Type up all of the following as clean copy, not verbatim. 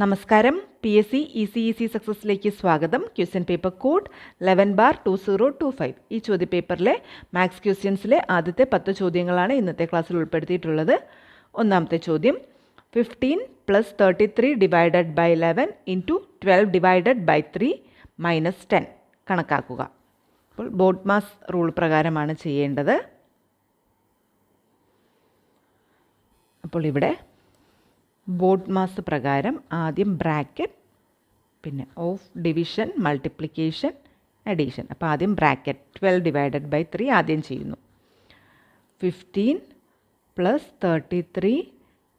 നമസ്കാരം. PSC ECEC സക്സസിലേക്ക് സ്വാഗതം. Question paper code 11/2025. ഈ ചോദ്യപേപ്പറിലെ മാത്സ് ക്വസ്റ്റ്യൻസിലെ ആദ്യത്തെ 10 ചോദ്യങ്ങളാണ് ഇന്നത്തെ ക്ലാസ്സിൽ ഉൾപ്പെടുത്തിയിട്ടുള്ളത്. ഒന്നാമത്തെ ചോദ്യം 15 + 33 divided by 11 into 12 divided by 3 - 10 കണക്കാക്കുക. അപ്പോൾ ബോഡ്മാസ് റൂൾ പ്രകാരമാണ് ചെയ്യേണ്ടത്. അപ്പോൾ ഇവിടെ ബോഡ്മാസ് പ്രകാരം ആദ്യം ബ്രാക്കറ്റ്, പിന്നെ ഓഫ് ഡിവിഷൻ, മൾട്ടിപ്ലിക്കേഷൻ, അഡീഷൻ. അപ്പോൾ ആദ്യം ബ്രാക്കറ്റ് 12 ഡിവൈഡഡ് ബൈ 3 ആദ്യം ചെയ്യുന്നു. 15 + 33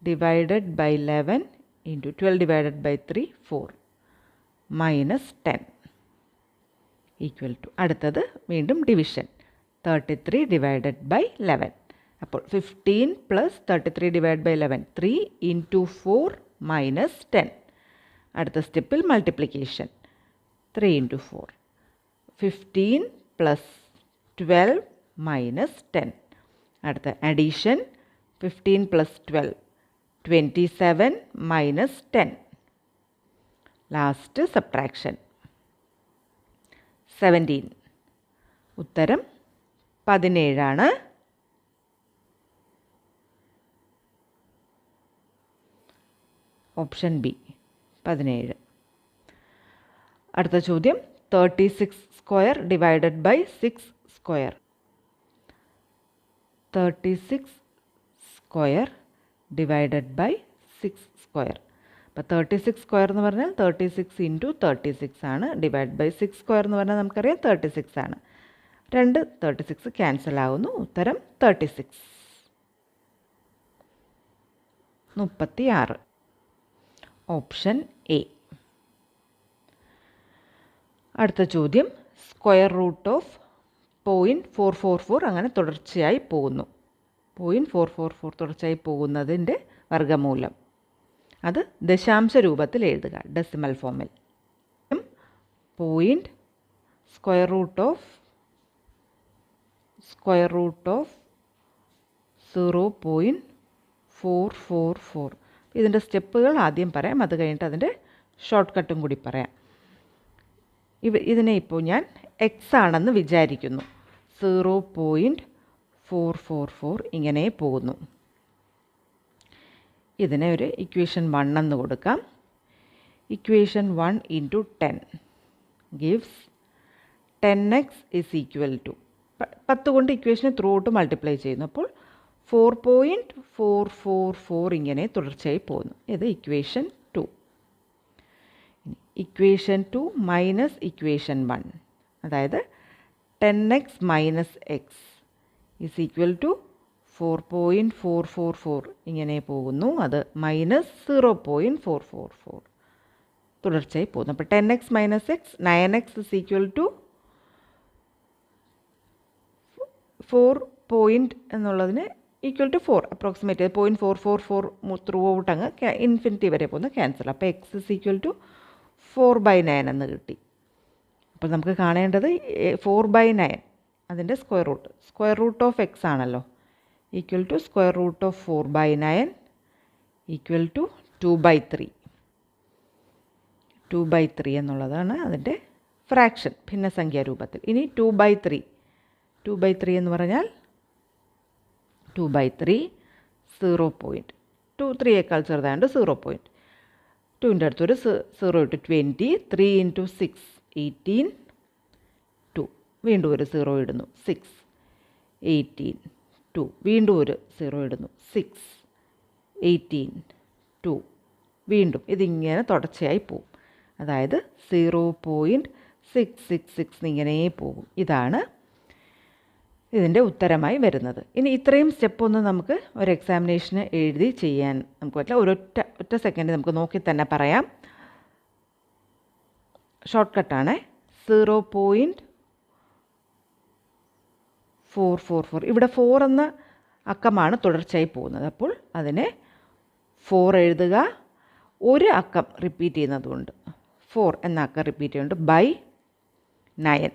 divided by 11 into 12 divided by 3 4 -10 equal to അടുത്തത് വീണ്ടും ഡിവിഷൻ 33 ഡിവൈഡഡ് ബൈ 11. അപ്പോൾ 15 + 33 ഡിവൈഡ് ബൈ 11 3 ഇൻറ്റു 4 -10. അടുത്ത സ്റ്റെപ്പിൽ മൾട്ടിപ്ലിക്കേഷൻ 3 ഇൻറ്റു 4 15 + 12 -10. അടുത്ത അഡീഷൻ 15 + 12 27 -10. Last subtraction 17. ഉത്തരം 17 ആണ്. Option B 17. അടുത്ത ചോദ്യം 36 square divided by 6 square. 36 square divided by 6 square. അപ്പോൾ 36 സ്ക്വയർ എന്ന് പറഞ്ഞാൽ 36 ഇൻറ്റു 36 ആണ്. ഡിവൈഡ് ബൈ 6 സ്ക്വയർ എന്ന് പറഞ്ഞാൽ നമുക്കറിയാം 36 ആണ്. രണ്ട് 36 ക്യാൻസൽ ആവുന്നു. ഉത്തരം 36 36. Option A. അടുത്ത ചോദ്യം സ്ക്വയർ റൂട്ട് ഓഫ് 0.444 അങ്ങനെ തുടർച്ചയായി പോകുന്നു. 0.444 തുടർച്ചയായി പോകുന്നതിൻ്റെ വർഗ്ഗമൂലം അത് ദശാംശ രൂപത്തിൽ എഴുതുക, ഡെസിമൽ ഫോമിൽ. Square root of 0.444. ഇതിൻ്റെ സ്റ്റെപ്പുകൾ ആദ്യം പറയാം, അത് കഴിഞ്ഞിട്ട് അതിൻ്റെ ഷോർട്ട് കട്ടും കൂടി പറയാം. ഇതിനെ ഇപ്പോൾ ഞാൻ എക്സ് ആണെന്ന് വിചാരിക്കുന്നു. 0.444 ഇങ്ങനെ പോകുന്നു. ഇതിനെ ഒരു ഇക്വേഷൻ 1 എന്ന് കൊടുക്കാം. Equation 1 into 10 gives 10x is equal to 10 കൊണ്ട് ഇക്വേഷനെ ത്രൂ ഔട്ട് മൾട്ടിപ്ലൈ ചെയ്യുന്നു. അപ്പോൾ 4.444 ഇങ്ങനെ തുടർച്ചയായി പോകുന്നു. ഇത് ഇക്വേഷൻ 2. ഇക്വേഷൻ 2 മൈനസ് ഇക്വേഷൻ 1, അതായത് 10x minus x is equal to 4.444 ഇങ്ങനെ പോകുന്നു. അത് -0.444 തുടർച്ചയായി പോകുന്നു. അപ്പോൾ 10x minus x 9x is equal to 4 എന്നുള്ളതിന് equal to 4 approximate 0.444 throughout അങ്ങ് ഇൻഫിനിറ്റി വരെ പോകുന്ന ക്യാൻസൽ. അപ്പോൾ എക്സ് ഇസ് ഈക്വൽ ടു 4/9 എന്ന് കിട്ടി. അപ്പോൾ നമുക്ക് കാണേണ്ടത് 4/9 അതിൻ്റെ സ്ക്വയർ റൂട്ട് ഓഫ് എക്സ് ആണല്ലോ. Equal to square root of 4/9 equal to 2/3. 2/3 എന്നുള്ളതാണ് അതിൻ്റെ ഫ്രാക്ഷൻ ഭിന്നസംഖ്യാ രൂപത്തിൽ. ഇനി 2/3 എന്ന് പറഞ്ഞാൽ 2/3 0.23യേക്കാൾ ചെറുതായതുകൊണ്ട് 0.2ൻ്റെ അടുത്തൊരു 0 ഇട്ട് 20 3 ഇൻറ്റു 6 18 2 വീണ്ടും ഒരു 0 ഇടുന്നു 6 18 2 വീണ്ടും ഒരു 0 ഇടുന്നു 6 18 2 വീണ്ടും ഇതിങ്ങനെ തുടർച്ചയായി പോകും. അതായത് 0.666 ഇങ്ങനെ പോകും. ഇതാണ് ഇതിൻ്റെ ഉത്തരമായി വരുന്നത്. ഇനി ഇത്രയും സ്റ്റെപ്പൊന്നും നമുക്ക് ഒരു എക്സാമിനേഷന് എഴുതി ചെയ്യാൻ നമുക്ക് പറ്റില്ല. ഒറ്റ സെക്കൻഡ് നമുക്ക് നോക്കി തന്നെ പറയാം. ഷോർട്ട് കട്ടാണ് 0.444. ഇവിടെ 4 എന്ന അക്കമാണ് തുടർച്ചയായി പോകുന്നത്. അപ്പോൾ അതിനെ 4 എഴുതുക. ഒരു അക്കം റിപ്പീറ്റ് ചെയ്യുന്നതുകൊണ്ട് 4 എന്ന അക്കം റിപ്പീറ്റ് ചെയ്യുന്നുണ്ട് ബൈ 9.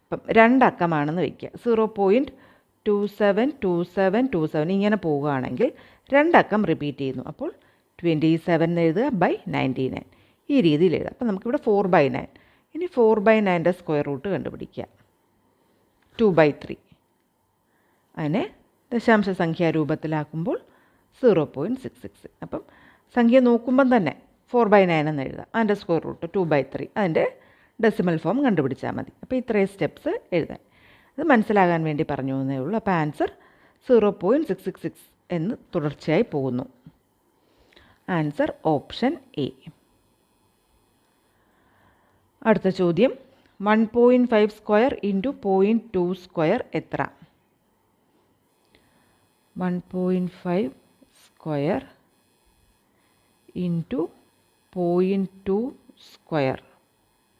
ഇപ്പം 2 അക്കമാണെന്ന് വയ്ക്കുക. 0.272727 ഇങ്ങനെ പോവുകയാണെങ്കിൽ 2 അക്കം റിപ്പീറ്റ് ചെയ്യുന്നു. അപ്പോൾ 27 എന്ന് എഴുതുക ബൈ 99 ഈ രീതിയിൽ എഴുതുക. അപ്പോൾ നമുക്കിവിടെ 4/9. ഇനി 4/9ൻ്റെ സ്ക്വയർ റൂട്ട് കണ്ടുപിടിക്കുക. 2/3. അതിനെ ദശാംശ സംഖ്യാ രൂപത്തിലാക്കുമ്പോൾ 0.66. അപ്പം സംഖ്യ നോക്കുമ്പം തന്നെ 4/9 എന്ന് എഴുതാം. അതിൻ്റെ സ്ക്വയർ റൂട്ട് 2/3. അതിൻ്റെ ഡെസിമൽ ഫോം കണ്ടുപിടിച്ചാൽ മതി. അപ്പോൾ ഇത്രയും സ്റ്റെപ്സ് എഴുതാൻ. അത് മനസ്സിലാകാൻ വേണ്ടി പറഞ്ഞു എന്നേ ഉള്ളൂ. അപ്പോൾ ആൻസർ 0.666 എന്ന് തുടർച്ചയായി പോകുന്നു. Answer option A. അടുത്ത ചോദ്യം 1.5 സ്ക്വയർ ഇൻറ്റു 0.2 സ്ക്വയർ എത്ര? 1.5 സ്ക്വയർ ഇൻറ്റു 0.2 സ്ക്വയർ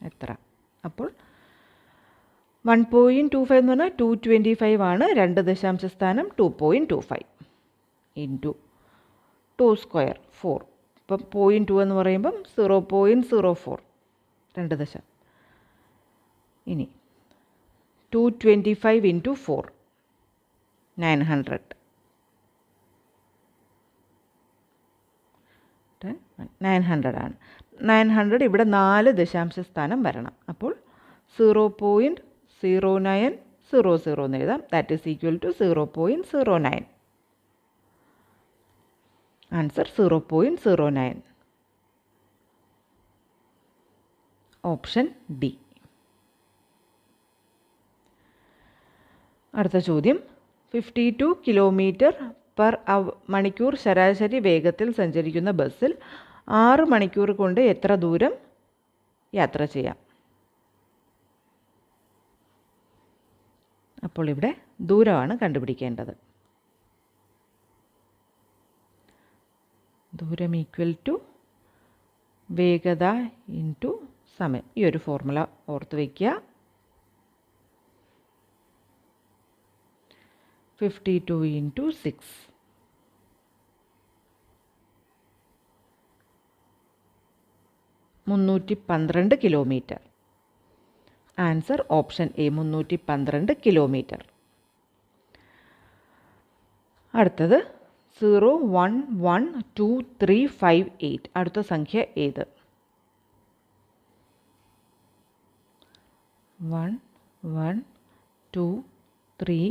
എത്ര? അപ്പോൾ 1.25 എന്ന് പറഞ്ഞാൽ 225 ആണ്. 2 ദശാംശ സ്ഥാനം 2.25 ഇൻറ്റു 2 സ്ക്വയർ 4. ഇപ്പം 0.2 എന്ന് പറയുമ്പം 0.04 2 ദശം. ഇനി 225 ഇൻറ്റു 4 900. 900 ആണ്. 900 ഇവിടെ 4 ദശാംശ സ്ഥാനം വരണം. അപ്പോൾ 0.0900 എന്ന് എഴുതാം. That is equal to 0.09. Answer 0.09. Option D. അടുത്ത ചോദ്യം 52 കിലോമീറ്റർ മണിക്കൂർ ശരാശരി വേഗത്തിൽ സഞ്ചരിക്കുന്ന ബസ്സിൽ 6 മണിക്കൂർ കൊണ്ട് എത്ര ദൂരം യാത്ര ചെയ്യാം? അപ്പോൾ ഇവിടെ ദൂരമാണ് കണ്ടുപിടിക്കേണ്ടത്. ദൂരം ഈക്വൽ ടു വേഗത ഇൻറ്റു സമയം. ഈ ഒരു ഫോർമുല ഓർത്ത് വയ്ക്കുക. 52 into 6 312 kilometre. Answer option A 312 kilometre. അടുത്തത് 0, 1, 1, 2, 3, 5, 8. അടുത്ത സംഖ്യ ഏത്? 1, 1, 2, 3,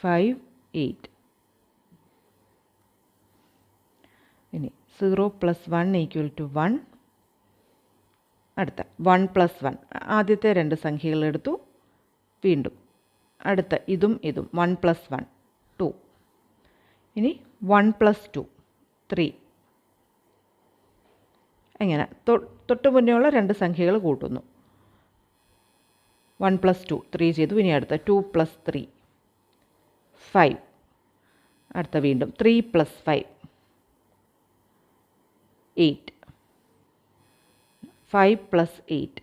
5, 8. ഇനി 0 + 1 = 1. അടുത്ത 1 + 1. ആദ്യത്തെ 2 സംഖ്യകൾ എടുത്തു. വീണ്ടും അടുത്ത ഇതും 1 + 1 2. ഇനി 1 + 2 3. എങ്ങനെ തൊട്ട് മുന്നേയുള്ള 2 സംഖ്യകൾ കൂട്ടുന്നു. 1 + 2 3 ചെയ്തു. ഇനി അടുത്ത 2 + 3 5. അടുത്ത വീണ്ടും 3 + 5 8. 5 + 8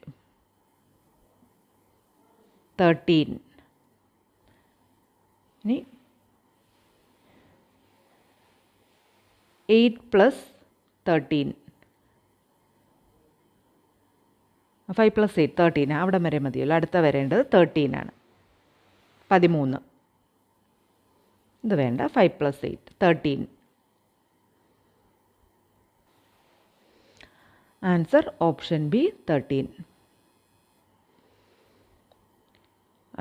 13. ഇനി 8 + 13 5 + 8 13. അവിടെ വരെ മതിയല്ലോ. അടുത്ത വരേണ്ടത് 13 ആണ്. 13. ഇത് വേണ്ട. 5 + 8 13. Answer option B 13.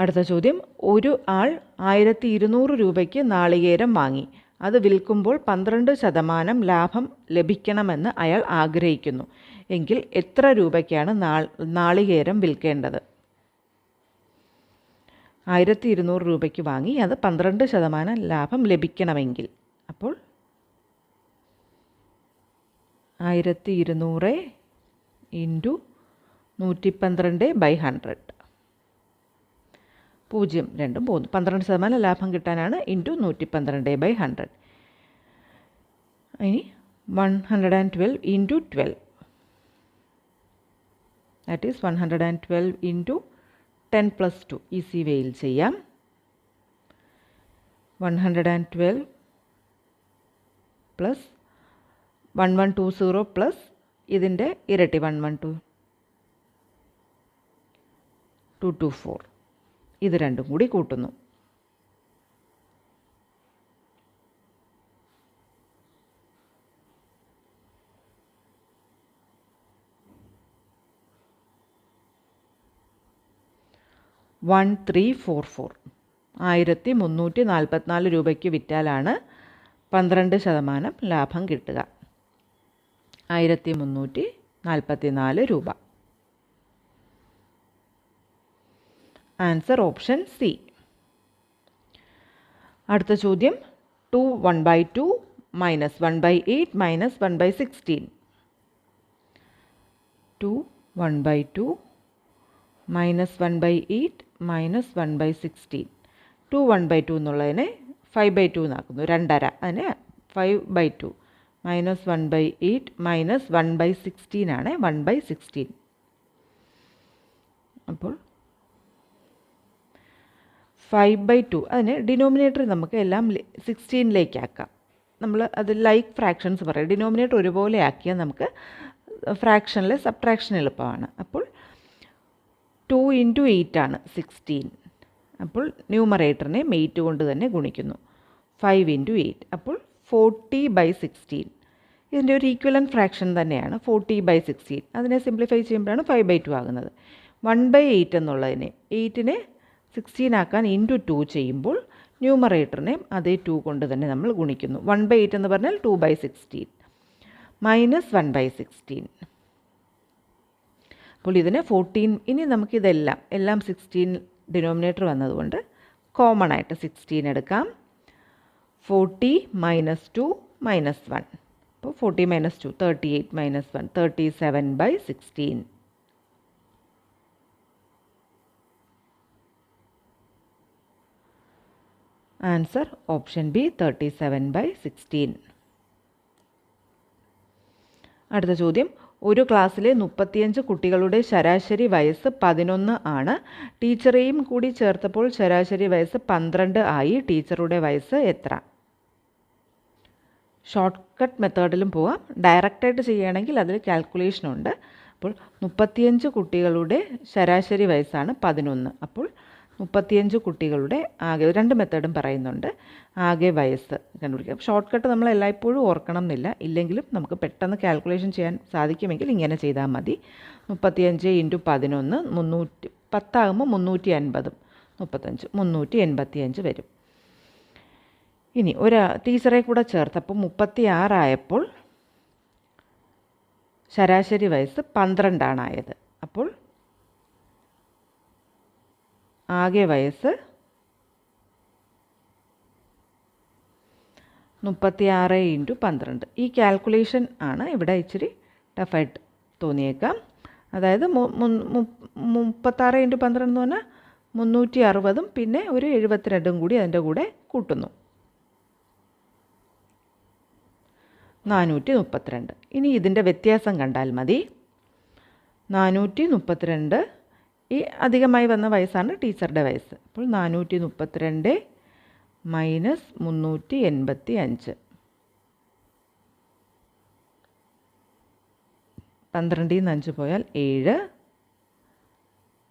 അടുത്ത ചോദ്യം ഒരു ആൾ 1200 രൂപയ്ക്ക് നാളികേരം വാങ്ങി. അത് വിൽക്കുമ്പോൾ 12% ലാഭം ലഭിക്കണമെന്ന് അയാൾ ആഗ്രഹിക്കുന്നു. എങ്കിൽ എത്ര രൂപയ്ക്കാണ് നാളികേരം വിൽക്കേണ്ടത്? 1200 രൂപയ്ക്ക് വാങ്ങി അത് 12% ലാഭം ലഭിക്കണമെങ്കിൽ അപ്പോൾ 1200 ഇൻറ്റു 112/100 0 2 3 12% ലാഭം കിട്ടാനാണ് ഇൻറ്റു 112/100. ഇനി 112 into 12 that is 112 into 10 + 2 easy വേയിൽ ചെയ്യാം. 112 പ്ലസ് 1120 പ്ലസ് ഇതിൻ്റെ ഇരട്ടി 224 ഇത് രണ്ടും കൂടി കൂട്ടുന്നു. 1344. 1344 രൂപയ്ക്ക് വിറ്റാലാണ് 12% ലാഭം കിട്ടുക. 1344 രൂപ. Answer option C. അടുത്ത ചോദ്യം 2 1/2 മൈനസ് 1/8 മൈനസ് 1/16. 2 1/2 minus 1/8 minus 1/16. 2 1/2 എന്നുള്ളതിനെ 5/2 എന്നാക്കുന്നു, 2.5. അതിനെ 5/2 മൈനസ് 1/8 മൈനസ് 1/16 ആണ് 1/16. അപ്പോൾ 5/2 അതിന് ഡിനോമിനേറ്റർ നമുക്ക് എല്ലാം 16ലേക്ക് ആക്കാം. നമ്മൾ അത് ലൈക്ക് ഫ്രാക്ഷൻസ് പറയും. ഡിനോമിനേറ്റർ ഒരുപോലെ ആക്കിയാൽ നമുക്ക് ഫ്രാക്ഷനിൽ സബ്ട്രാക്ഷൻ എളുപ്പമാണ്. അപ്പോൾ 2 × 8 ആണ് 16. അപ്പോൾ ന്യൂമറേറ്ററിനെ 8 കൊണ്ട് തന്നെ ഗുണിക്കുന്നു. 5 × 8 അപ്പോൾ 40/16. ഇതിൻ്റെ ഒരു ഈക്വലൻറ്റ് ഫ്രാക്ഷൻ തന്നെയാണ് 40/16. അതിനെ സിംപ്ലിഫൈ ചെയ്യുമ്പോഴാണ് 5/2 ആകുന്നത്. 1/8 എന്നുള്ളതിനെ 8നെ 16 ആക്കാൻ ഇൻറ്റു 2 ചെയ്യുമ്പോൾ ന്യൂമറേറ്ററിനെ അതേ 2 കൊണ്ട് തന്നെ നമ്മൾ ഗുണിക്കുന്നു. 1/8 എന്ന് പറഞ്ഞാൽ 2/16 മൈനസ് 1/16. അപ്പോൾ ഇതിന് 14. ഇനി നമുക്കിതെല്ലാം 16 ഡിനോമിനേറ്റർ വന്നതുകൊണ്ട് കോമൺ ആയിട്ട് 16 എടുക്കാം. 40 മൈനസ് 2 മൈനസ് 1. അപ്പോൾ 40 minus 2 38 minus 1 37/16. Answer option B 37/16. അടുത്ത ചോദ്യം, ഒരു ക്ലാസ്സിലെ 35 കുട്ടികളുടെ ശരാശരി വയസ്സ് 11 ആണ്. ടീച്ചറെയും കൂടി ചേർത്തപ്പോൾ ശരാശരി വയസ്സ് 12 ആയി. ടീച്ചറുടെ വയസ്സ് എത്ര? ഷോർട്ട് കട്ട് മെത്തേഡിലും പോവാം. ഡയറക്റ്റായിട്ട് ചെയ്യുകയാണെങ്കിൽ അതിൽ കാൽക്കുലേഷനുണ്ട്. അപ്പോൾ 35 കുട്ടികളുടെ ശരാശരി വയസ്സാണ് 11. അപ്പോൾ 35 കുട്ടികളുടെ ആകെ, 2 മെത്തേഡും പറയുന്നുണ്ട്, ആകെ വയസ്സ് കണ്ടുപിടിക്കാം. ഷോർട്ട് കട്ട് നമ്മൾ എല്ലായ്പ്പോഴും ഓർക്കണം എന്നില്ല. ഇല്ലെങ്കിലും നമുക്ക് പെട്ടെന്ന് കാൽക്കുലേഷൻ ചെയ്യാൻ സാധിക്കുമെങ്കിൽ ഇങ്ങനെ ചെയ്താൽ മതി. 35 × 11 10 ആകുമ്പോൾ 350, 35 385 വരും. ഇനി ഒരു ടീച്ചറെ കൂടെ ചേർത്തപ്പോൾ 36 ആയപ്പോൾ ശരാശരി വയസ്സ് 12 ആയത്. അപ്പോൾ ആകെ വയസ്സ് 36 × 12. ഈ കാൽക്കുലേഷൻ ആണ് ഇവിടെ ഇച്ചിരി ടഫായിട്ട് തോന്നിയേക്കാം. അതായത് 36 × 12 എന്ന് പറഞ്ഞാൽ 360 പിന്നെ ഒരു 72 കൂടി അതിൻ്റെ കൂടെ കൂട്ടുന്നു, 432. ഇനി ഇതിൻ്റെ വ്യത്യാസം കണ്ടാൽ മതി. 432 ഈ അധികമായി വന്ന വയസ്സാണ് ടീച്ചറുടെ വയസ്സ്. അപ്പോൾ 432 മൈനസ് 385. 12 നിന്ന് 5 പോയാൽ 7,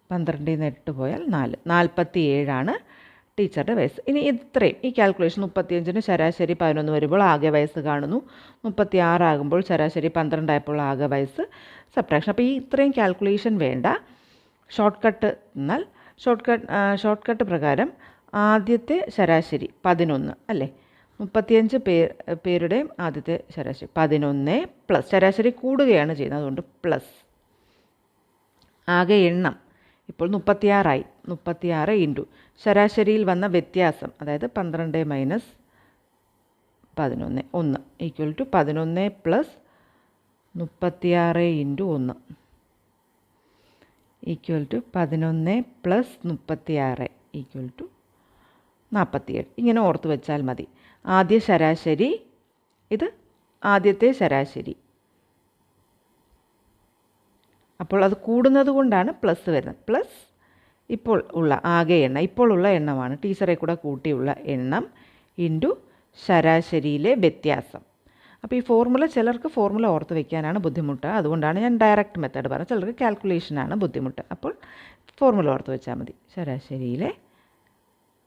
12 നിന്ന് 8 പോയാൽ 4, 47 ടീച്ചറുടെ വയസ്സ്. ഇനി ഇത്രയും ഈ കാൽക്കുലേഷൻ 35-ന് ശരാശരി 11 വരുമ്പോൾ ആകെ വയസ്സ് കാണുന്നു. 36 ആകുമ്പോൾ ശരാശരി 12 ആയപ്പോൾ ആകെ വയസ്സ് സബ്ട്രാക്ഷൻ. അപ്പോൾ ഈ ഇത്രയും കാൽക്കുലേഷൻ വേണ്ട. ഷോർട്ട് കട്ട് എന്നാൽ ഷോർട്ട് കട്ട് പ്രകാരം ആദ്യത്തെ ശരാശരി 11 അല്ലേ, 35 പേരുടെയും ആദ്യത്തെ ശരാശരി 11 പ്ലസ് ശരാശരി കൂടുകയാണ് ചെയ്യുന്നത്, അതുകൊണ്ട് പ്ലസ് ആകെ എണ്ണം ഇപ്പോൾ 36 ആയി. 36 ഇൻറ്റു ശരാശരിയിൽ വന്ന വ്യത്യാസം, അതായത് 12 minus 11 1 equal to 11 plus 36 into 1 equal to 11 plus 36 equal to 47. ഇങ്ങനെ ഓർത്ത് വെച്ചാൽ മതി. ആദ്യ ശരാശരി, ഇത് ആദ്യത്തെ ശരാശരി. അപ്പോൾ അത് കൂടുന്നത് കൊണ്ടാണ് പ്ലസ് വരുന്നത്. പ്ലസ് ഇപ്പോൾ ഉള്ള ആകെ എണ്ണം, ഇപ്പോൾ ഉള്ള എണ്ണമാണ്, ടീച്ചറെ കൂടെ കൂട്ടിയുള്ള എണ്ണം ഇൻറ്റു ശരാശരിയിലെ വ്യത്യാസം. അപ്പോൾ ഈ ഫോർമുല, ചിലർക്ക് ഫോർമുല ഓർത്ത് വയ്ക്കാനാണ് ബുദ്ധിമുട്ട്, അതുകൊണ്ടാണ് ഞാൻ ഡയറക്റ്റ് മെത്തേഡ് പറഞ്ഞത്. ചിലർക്ക് കാൽക്കുലേഷനാണ് ബുദ്ധിമുട്ട്. അപ്പോൾ ഫോർമുല ഓർത്ത് വെച്ചാൽ മതി. ശരാശരിയിലെ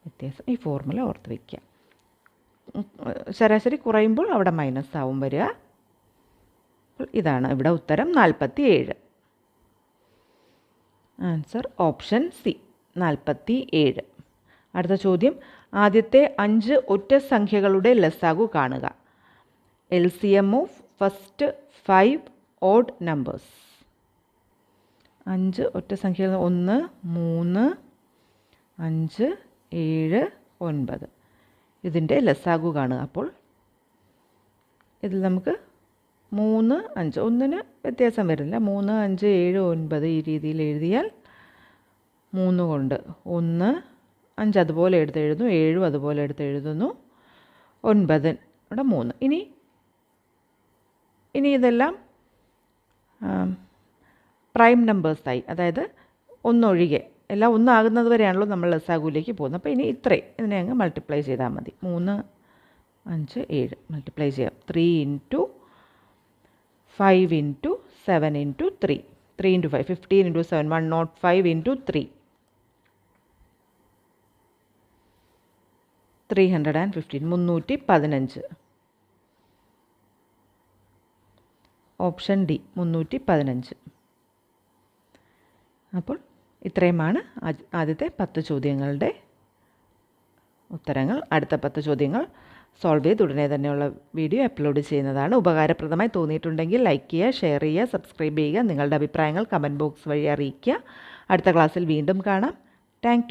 വ്യത്യാസം, ഈ ഫോർമുല ഓർത്ത് വയ്ക്കുക. ശരാശരി കുറയുമ്പോൾ അവിടെ മൈനസ് ആവും വരിക. ഇതാണ് ഇവിടെ ഉത്തരം 47. Answer option C 47. അടുത്ത ചോദ്യം, ആദ്യത്തെ 5 ഒറ്റ സംഖ്യകളുടെ ലസാഗു കാണുക. LCM of first 5 odd numbers. 5 ഒറ്റ സംഖ്യകൾ 1, 3, 5, 7, 9. ഇതിൻ്റെ ലസാഗു കാണുക. അപ്പോൾ ഇതിൽ നമുക്ക് 3, 5 ഒന്നിന് വ്യത്യാസം വരില്ല. 3, 5, 7, 9 ഈ രീതിയിൽ എഴുതിയാൽ 3 കൊണ്ട് 1, 5 അതുപോലെ എടുത്ത് എഴുതുന്നു, 7 അതുപോലെ എടുത്ത് എഴുതുന്നു, 9 ഇവിടെ 3. ഇനി ഇതെല്ലാം പ്രൈം നമ്പേഴ്സായി, അതായത് ഒന്നൊഴികെ എല്ലാം ഒന്നാകുന്നത് വരെയാണല്ലോ നമ്മൾ ലസാഗുവിലേക്ക് പോകുന്നത്. അപ്പോൾ ഇനി ഇതിനെ അങ്ങ് മൾട്ടിപ്ലൈ ചെയ്താൽ മതി. 3, 5, 7 മൾട്ടിപ്ലൈ ചെയ്യാം. 3 into 5 into 7 into 3. 3 into 5, 15 into 7, 105 into 3. 315, 315. Option D 315. അപ്പോൾ ഇത്രയുമാണ് ആദ്യത്തെ 10 ചോദ്യങ്ങളുടെ ഉത്തരങ്ങൾ. അടുത്ത 10 ചോദ്യങ്ങൾ സോൾവ് ചെയ്ത് ഉടനെ തന്നെയുള്ള വീഡിയോ അപ്ലോഡ് ചെയ്യുന്നതാണ്. ഉപകാരപ്രദമായി തോന്നിയിട്ടുണ്ടെങ്കിൽ ലൈക്ക് ചെയ്യുക, ഷെയർ ചെയ്യുക, സബ്സ്ക്രൈബ് ചെയ്യുക. നിങ്ങളുടെ അഭിപ്രായങ്ങൾ കമൻറ്റ് ബോക്സ് വഴി അറിയിക്കുക. അടുത്ത ക്ലാസ്സിൽ വീണ്ടും കാണാം. താങ്ക്